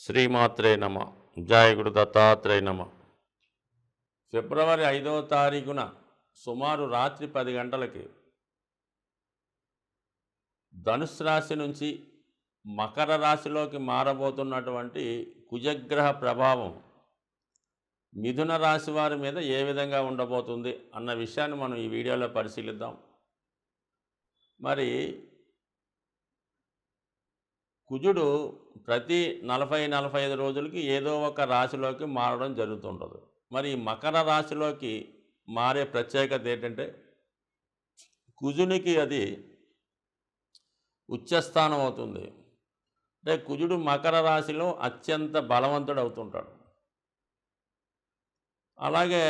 శ్రీమాత్రే నమ. జయ గురు దత్తాత్రేయ నమ. ఫిబ్రవరి 5వ తారీఖున సుమారు రాత్రి 10 గంటలకి ధనుస్సు రాశి నుంచి మకర రాశిలోకి మారబోతున్నటువంటి కుజగ్రహ ప్రభావం మిథున రాశి వారి మీద ఏ విధంగా ఉండబోతుంది అన్న విషయాన్ని మనం ఈ వీడియోలో పరిశీలిద్దాం. మరి కుజుడు ప్రతి 40-45 రోజులకి ఏదో ఒక రాశిలోకి మారడం జరుగుతుంటుంది. మరి ఈ మకర రాశిలోకి మారే ప్రత్యేకత ఏంటంటే కుజునికి అది ఉచ్చస్థానం అవుతుంది. అంటే కుజుడు మకర రాశిలో అత్యంత బలవంతుడు అవుతుంటాడు. అలాగే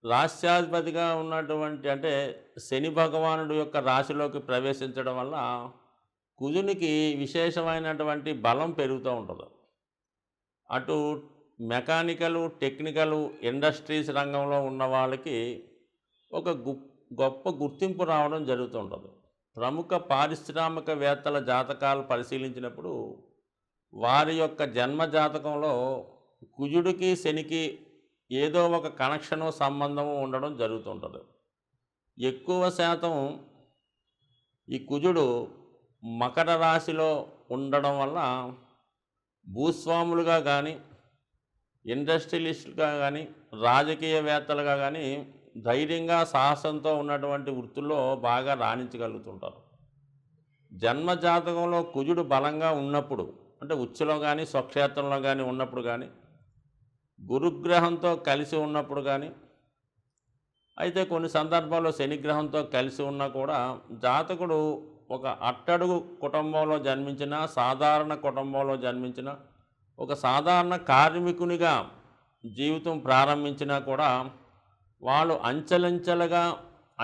రాశ్యాధిపతిగా ఉన్నటువంటి అంటే శని భగవానుడు యొక్క రాశిలోకి ప్రవేశించడం వల్ల కుజునికి విశేషమైనటువంటి బలం పెరుగుతూ ఉంటుంది. అటు మెకానికల్, టెక్నికల్, ఇండస్ట్రీస్ రంగంలో ఉన్న వాళ్ళకి ఒక గొప్ప గుర్తింపు రావడం జరుగుతుంటుంది. ప్రముఖ పారిశ్రామికవేత్తల జాతకాలు పరిశీలించినప్పుడు వారి యొక్క జన్మ జాతకంలో కుజుడికి శనికి ఏదో ఒక కనెక్షను, సంబంధము ఉండడం జరుగుతుంటుంది. ఎక్కువ శాతం ఈ కుజుడు మకర రాశిలో ఉండడం వల్ల భూస్వాములుగా కానీ, ఇండస్ట్రియలిస్టులుగా కానీ, రాజకీయవేత్తలుగా కానీ ధైర్యంగా, సాహసంతో ఉన్నటువంటి వృత్తుల్లో బాగా రాణించగలుగుతుంటారు. జన్మజాతకంలో కుజుడు బలంగా ఉన్నప్పుడు అంటే ఉచ్చులో కానీ, స్వక్షేత్రంలో కానీ ఉన్నప్పుడు కానీ, గురుగ్రహంతో కలిసి ఉన్నప్పుడు కానీ, అయితే కొన్ని సందర్భాల్లో శనిగ్రహంతో కలిసి ఉన్నా కూడా జాతకుడు ఒక అట్టడుగు కుటుంబంలో జన్మించిన, సాధారణ కుటుంబంలో జన్మించిన, ఒక సాధారణ కార్మికునిగా జీవితం ప్రారంభించినా కూడా వాళ్ళు అంచెలంచెలుగా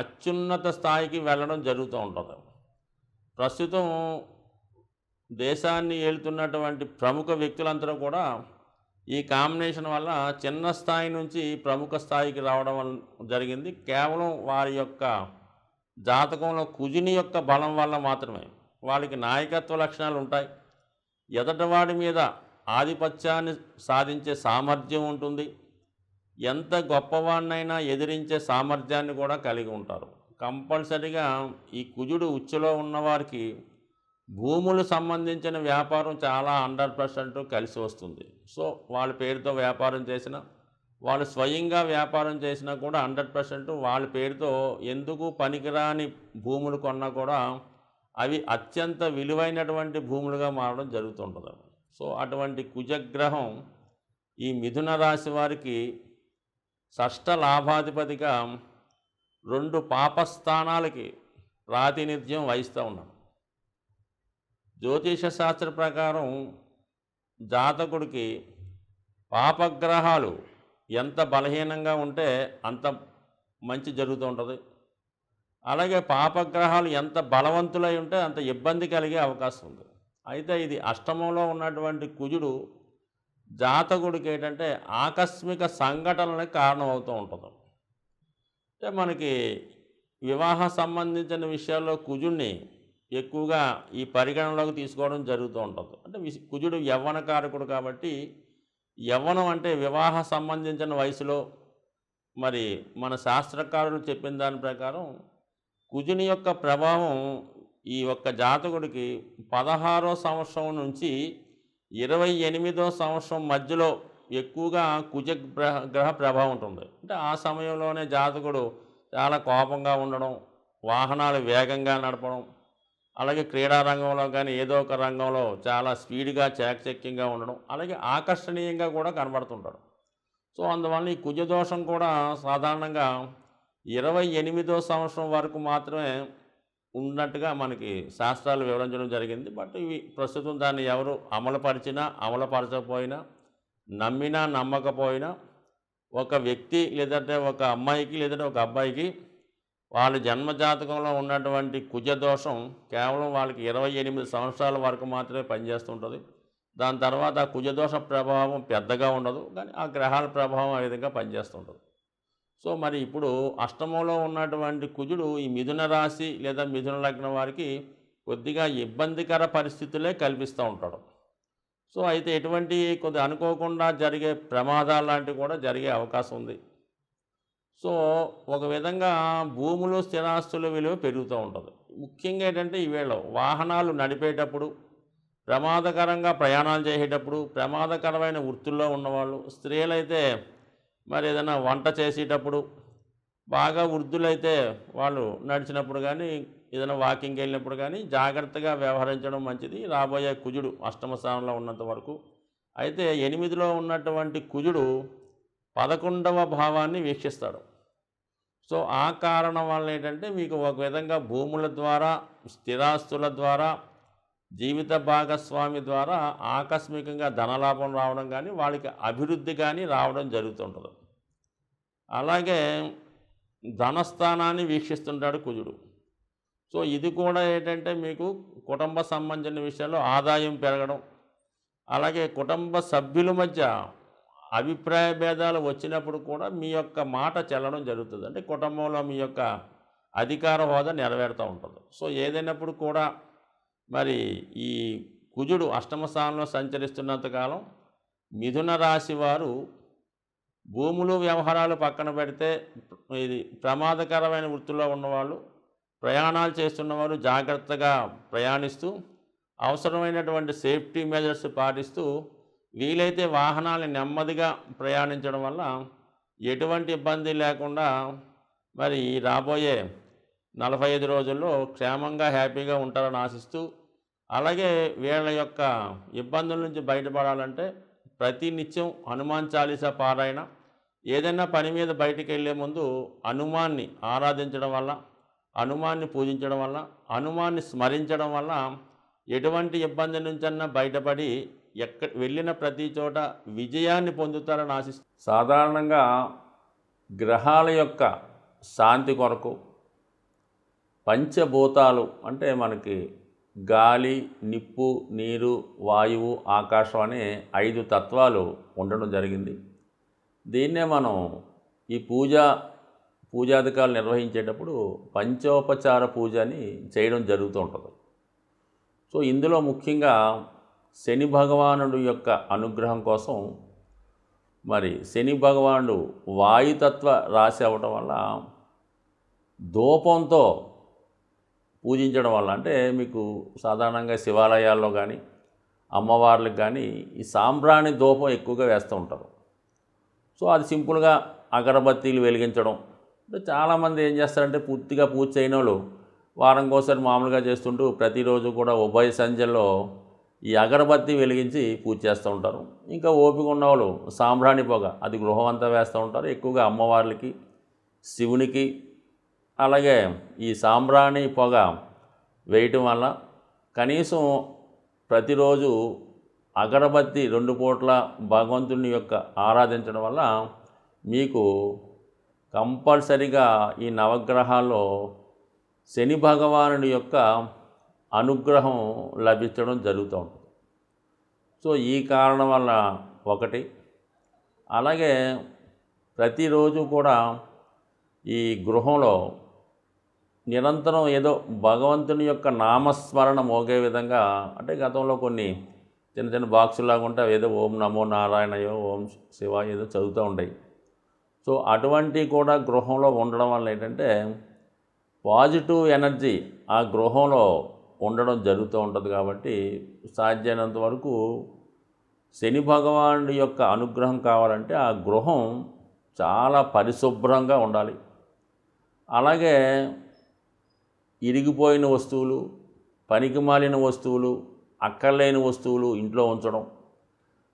అత్యున్నత స్థాయికి వెళ్ళడం జరుగుతూ ఉంటుంది. ప్రస్తుతం దేశాన్ని ఏలుతున్నటువంటి ప్రముఖ వ్యక్తులందరూ కూడా ఈ కాంబినేషన్ వల్ల చిన్న స్థాయి నుంచి ప్రముఖ స్థాయికి రావడం జరిగింది. కేవలం వారి యొక్క జాతకంలో కుజుని యొక్క బలం వల్ల మాత్రమే. వాళ్ళకి నాయకత్వ లక్షణాలు ఉంటాయి. ఎదటివాడి మీద ఆధిపత్యాన్ని సాధించే సామర్థ్యం ఉంటుంది. ఎంత గొప్పవాడినైనా ఎదిరించే సామర్థ్యాన్ని కూడా కలిగి ఉంటారు. కంపల్సరిగా ఈ కుజుడు ఉచ్చులో ఉన్నవారికి భూములు సంబంధించిన వ్యాపారం చాలా 100% కలిసి వస్తుంది. సో వాళ్ళ పేరుతో వ్యాపారం చేసిన, వాళ్ళు స్వయంగా వ్యాపారం చేసినా కూడా 100% వాళ్ళ పేరుతో ఎందుకు పనికిరాని భూములు కొన్నా కూడా అవి అత్యంత విలువైనటువంటి భూములుగా మారడం జరుగుతుంటుంది. సో అటువంటి కుజగ్రహం ఈ మిథున రాశి వారికి షష్ఠ లాభాధిపతిగా 2 పాపస్థానాలకి ప్రాతినిధ్యం వహిస్తూ ఉన్నాడు. జ్యోతిష శాస్త్ర ప్రకారం జాతకుడికి పాపగ్రహాలు ఎంత బలహీనంగా ఉంటే అంత మంచి జరుగుతూ ఉంటుంది. అలాగే పాపగ్రహాలు ఎంత బలవంతులై ఉంటే అంత ఇబ్బంది కలిగే అవకాశం ఉంది. అయితే ఇది అష్టమంలో ఉన్నటువంటి కుజుడు జాతకుడికి ఏంటంటే ఆకస్మిక సంఘటనలకు కారణమవుతూ ఉంటుంది. అంటే మనకి వివాహ సంబంధించిన విషయాల్లో కుజుడిని ఎక్కువగా ఈ పరిగణనలోకి తీసుకోవడం జరుగుతూ ఉంటుంది. అంటే కుజుడు యవ్వనకారకుడు కాబట్టి యవ్వనం అంటే వివాహ సంబంధించిన వయసులో మరి మన శాస్త్రకారులు చెప్పిన దాని ప్రకారం కుజుని యొక్క ప్రభావం ఈ యొక్క జాతకుడికి 16వ సంవత్సరం నుంచి 28వ సంవత్సరం మధ్యలో ఎక్కువగా గ్రహ ప్రభావం ఉంటుంది. అంటే ఆ సమయంలోనే జాతకుడు చాలా కోపంగా ఉండడం, వాహనాలు వేగంగా నడపడం, అలాగే క్రీడా రంగంలో కానీ ఏదో ఒక రంగంలో చాలా స్పీడ్గా, చాకచక్యంగా ఉండడం, అలాగే ఆకర్షణీయంగా కూడా కనబడుతుంటాడు. సో అందువల్ల ఈ కుజదోషం కూడా సాధారణంగా 28వ సంవత్సరం వరకు మాత్రమే ఉన్నట్టుగా మనకి శాస్త్రాలు వివరించడం జరిగింది. బట్ ఇవి ప్రస్తుతం దాన్ని ఎవరు అమలుపరిచినా, అమలుపరచకపోయినా, నమ్మినా నమ్మకపోయినా ఒక వ్యక్తి లేదంటే ఒక అమ్మాయికి లేదంటే ఒక అబ్బాయికి వాళ్ళ జన్మజాతకంలో ఉన్నటువంటి కుజదోషం కేవలం వాళ్ళకి 28 సంవత్సరాల వరకు మాత్రమే పనిచేస్తుంటుంది. దాని తర్వాత ఆ కుజదోష ప్రభావం పెద్దగా ఉండదు, కానీ ఆ గ్రహాల ప్రభావం ఆ విధంగా పనిచేస్తుంటుంది. సో మరి ఇప్పుడు అష్టమంలో ఉన్నటువంటి కుజుడు ఈ మిథున రాశి లేదా మిథున లగ్నం వారికి కొద్దిగా ఇబ్బందికర పరిస్థితులే కల్పిస్తూ ఉంటాడు. సో అయితే ఎటువంటి కొద్దిగా అనుకోకుండా జరిగే ప్రమాదాలు లాంటివి కూడా జరిగే అవకాశం ఉంది. సో ఒక విధంగా భూములు, స్థిరాస్తుల విలువ పెరుగుతూ ఉంటుంది. ముఖ్యంగా ఏంటంటే ఈవేళ వాహనాలు నడిపేటప్పుడు, ప్రమాదకరంగా ప్రయాణాలు చేసేటప్పుడు, ప్రమాదకరమైన వృత్తుల్లో ఉన్నవాళ్ళు, స్త్రీలైతే మరి ఏదైనా వంట చేసేటప్పుడు, బాగా వృద్ధులైతే వాళ్ళు నడిచినప్పుడు కానీ, ఏదైనా వాకింగ్కి వెళ్ళినప్పుడు కానీ జాగ్రత్తగా వ్యవహరించడం మంచిది. రాబోయే కుజుడు అష్టమ స్థానంలో ఉన్నంత వరకు. అయితే 8లో ఉన్నటువంటి కుజుడు 11వ భావాన్ని వీక్షిస్తాడు. సో ఆ కారణం వల్ల ఏంటంటే మీకు ఒక విధంగా భూముల ద్వారా, స్థిరాస్తుల ద్వారా, జీవిత భాగస్వామి ద్వారా ఆకస్మికంగా ధనలాభం రావడం కానీ, వాళ్ళకి అభివృద్ధి కానీ రావడం జరుగుతుంటుంది. అలాగే ధనస్థానాన్ని వీక్షిస్తుంటాడు కుజుడు. సో ఇది కూడా ఏంటంటే మీకు కుటుంబ సంబంధించిన విషయాల్లో ఆదాయం పెరగడం, అలాగే కుటుంబ సభ్యుల మధ్య అభిప్రాయ భేదాలు వచ్చినప్పుడు కూడా మీ యొక్క మాట చెల్లడం జరుగుతుంది. అంటే కుటుంబంలో మీ యొక్క అధికార హోదా నెరవేరుతూ ఉంటుంది. సో ఏదైనప్పుడు కూడా మరి ఈ కుజుడు అష్టమ స్థానంలో సంచరిస్తున్నంతకాలం మిథున రాశి వారు భూములు, వ్యవహారాలు పక్కన పెడితే ఇది ప్రమాదకరమైన వృత్తిలో ఉన్నవాళ్ళు, ప్రయాణాలు చేస్తున్నవారు జాగ్రత్తగా ప్రయాణిస్తూ, అవసరమైనటువంటి సేఫ్టీ మెజర్స్ పాటిస్తూ, వీలైతే వాహనాలను నెమ్మదిగా ప్రయాణించడం వల్ల ఎటువంటి ఇబ్బంది లేకుండా మరి ఈ రాబోయే 45 రోజుల్లో క్షేమంగా, హ్యాపీగా ఉంటారని ఆశిస్తూ, అలాగే వీళ్ళ యొక్క ఇబ్బందుల నుంచి బయటపడాలంటే ప్రతినిత్యం హనుమాన్ చాలీసా పారాయణ, ఏదైనా పని మీద బయటికి వెళ్ళే ముందు హనుమాన్ని ఆరాధించడం వల్ల, హనుమాన్ని పూజించడం వల్ల, హనుమాన్ని స్మరించడం వల్ల ఎటువంటి ఇబ్బంది నుంచన్నా బయటపడి వెళ్ళిన ప్రతి చోట విజయాన్ని పొందుతారని ఆశిస్తూ, సాధారణంగా గ్రహాల యొక్క శాంతి కొరకు పంచభూతాలు అంటే మనకి గాలి, నిప్పు, నీరు, వాయువు, ఆకాశం అనే 5 తత్వాలు ఉండడం జరిగింది. దీన్నే మనం ఈ పూజాధికారులు నిర్వహించేటప్పుడు పంచోపచార పూజ అని చేయడం జరుగుతూ ఉంటుంది. సో ఇందులో ముఖ్యంగా శని భగవానుడు యొక్క అనుగ్రహం కోసం మరి శని భగవానుడు వాయుతత్వ రాశి అవ్వటం వల్ల ధూపంతో పూజించడం వల్ల, అంటే మీకు సాధారణంగా శివాలయాల్లో కానీ అమ్మవార్లకు కానీ ఈ సాంబ్రాణి ధూపం ఎక్కువగా వేస్తూ ఉంటారు. సో అది సింపుల్గా అగరబత్తీలు వెలిగించడం. అంటే చాలామంది ఏం చేస్తారంటే పూర్తిగా పూజ చేయని వాళ్ళు వారంకోసారి మామూలుగా చేస్తుంటూ ప్రతిరోజు కూడా ఉభయ సంధ్యల్లో ఈ అగరబత్తి వెలిగించి పూజ చేస్తూ ఉంటారు. ఇంకా ఓపిక ఉన్నవాళ్ళు సాంబ్రాణి పొగ అది గృహం అంతా వేస్తూ ఉంటారు. ఎక్కువగా అమ్మవార్లకి, శివునికి, అలాగే ఈ సాంబ్రాణి పొగ వేయటం వల్ల కనీసం ప్రతిరోజు అగరబత్తి 2 పూట్ల భగవంతుని యొక్క ఆరాధించడం వల్ల మీకు కంపల్సరిగా ఈ నవగ్రహాల్లో శని భగవానుడి యొక్క అనుగ్రహం లభించడం జరుగుతూ ఉంటుంది. సో ఈ కారణం వల్ల ఒకటి, అలాగే ప్రతిరోజు కూడా ఈ గృహంలో నిరంతరం ఏదో భగవంతుని యొక్క నామస్మరణ మోగే విధంగా, అంటే గతంలో కొన్ని చిన్న చిన్న బాక్సులాగా ఉంటే ఏదో ఓం నమో నారాయణయో, ఓం శివాయ ఏదో చదువుతూ ఉంటాయి. సో అటువంటి కూడా గృహంలో ఉండడం వల్ల ఏంటంటే పాజిటివ్ ఎనర్జీ ఆ గృహంలో ఉండడం జరుగుతూ ఉంటుంది. కాబట్టి సాధ్యమైనంత వరకు శని భగవానుడి యొక్క అనుగ్రహం కావాలంటే ఆ గృహం చాలా పరిశుభ్రంగా ఉండాలి. అలాగే ఇరిగిపోయిన వస్తువులు, పనికిమాలిన వస్తువులు, అక్కర్లేని వస్తువులు ఇంట్లో ఉంచడం.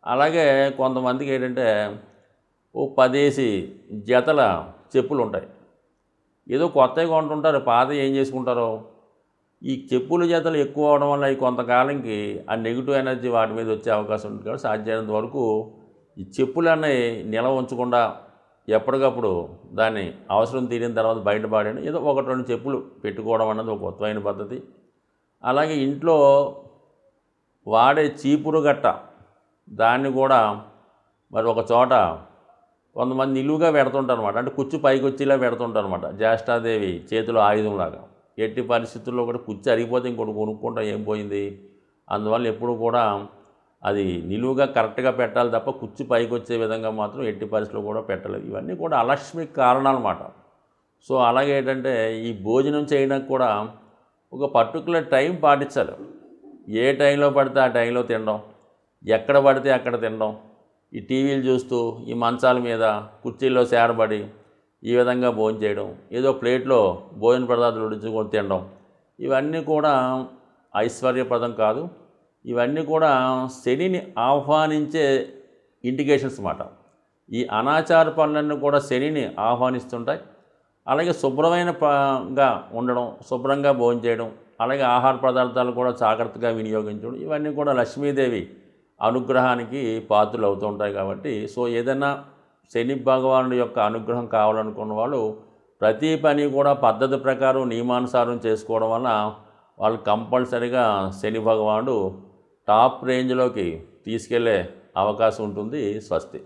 అలాగే కొంతమందికి ఏంటంటే ఓ 10 జతల చెప్పులు ఉంటాయి, ఏదో కొత్తవి కొంటుంటారు, పాత ఏం చేసుకుంటారో. ఈ చెప్పుల జతలు ఎక్కువ అవడం వల్ల ఈ కొంతకాలంకి ఆ నెగిటివ్ ఎనర్జీ వాటి మీద వచ్చే అవకాశం ఉంటుంది. కాబట్టి సాధ్యమైనంత వరకు ఈ చెప్పులు అన్నవి నిల్వ ఉంచకుండా ఎప్పటికప్పుడు దాన్ని అవసరం తీరిన తర్వాత బయటపడేయండి. ఏదో 1-2 చెప్పులు పెట్టుకోవడం అన్నది ఒక కొత్తమైన పద్ధతి. అలాగే ఇంట్లో వాడే చీపురు గట్ట దాన్ని కూడా మరి ఒక చోట కొంతమంది నిలువుగా పెడుతుంటారు అనమాట, అంటే కుచ్చు పైకి వచ్చేలా పెడుతుంటారు అనమాట. జ్యేష్ఠాదేవి చేతిలో ఆయుధంలాగా. ఎట్టి పరిస్థితుల్లో కూడా కుచ్చు అరిగిపోతే ఇంకోటి కొనుక్కుంటా ఏం పోయింది. అందువల్ల ఎప్పుడు కూడా అది నిలువుగా కరెక్ట్గా పెట్టాలి తప్ప కుర్చీ పైకి వచ్చే విధంగా మాత్రం ఎట్టి పరిస్థితుల్లో కూడా పెట్టలేదు. ఇవన్నీ కూడా అలక్ష్మికి కారణాలన్నమాట. సో అలాగే ఏంటంటే ఈ భోజనం చేయడానికి కూడా ఒక పర్టికులర్ టైం పాటించాలి. ఏ టైంలో పడితే ఆ టైంలో తినడం, ఎక్కడ పడితే అక్కడ తినడం, ఈ టీవీలు చూస్తూ ఈ మంచాల మీద కుర్చీల్లో సేరబడి ఈ విధంగా భోజనం చేయడం, ఏదో ప్లేట్లో భోజన పదార్థాలు ఉడించుకొని తినడం, ఇవన్నీ కూడా ఐశ్వర్యప్రదం కాదు. ఇవన్నీ కూడా శనిని ఆహ్వానించే ఇండికేషన్స్ అన్నమాట. ఈ అనాచార పనులన్నీ కూడా శనిని ఆహ్వానిస్తుంటాయి. అలాగే శుభ్రమైనగా ఉండడం, శుభ్రంగా భోజనం చేయడం, అలాగే ఆహార పదార్థాలు కూడా జాగ్రత్తగా వినియోగించడం, ఇవన్నీ కూడా లక్ష్మీదేవి అనుగ్రహానికి పాత్రలు అవుతూ ఉంటాయి. కాబట్టి సో ఏదైనా శని భగవానుడి యొక్క అనుగ్రహం కావాలనుకున్న వాళ్ళు ప్రతి పని కూడా పద్ధతి ప్రకారం నియమానుసారం చేసుకోవడం వల్ల వాళ్ళు కంపల్సరీగా శని భగవానుడు టాప్ రేంజ్లోకి తీసుకెళ్లే అవకాశం ఉంటుంది. స్వస్తి.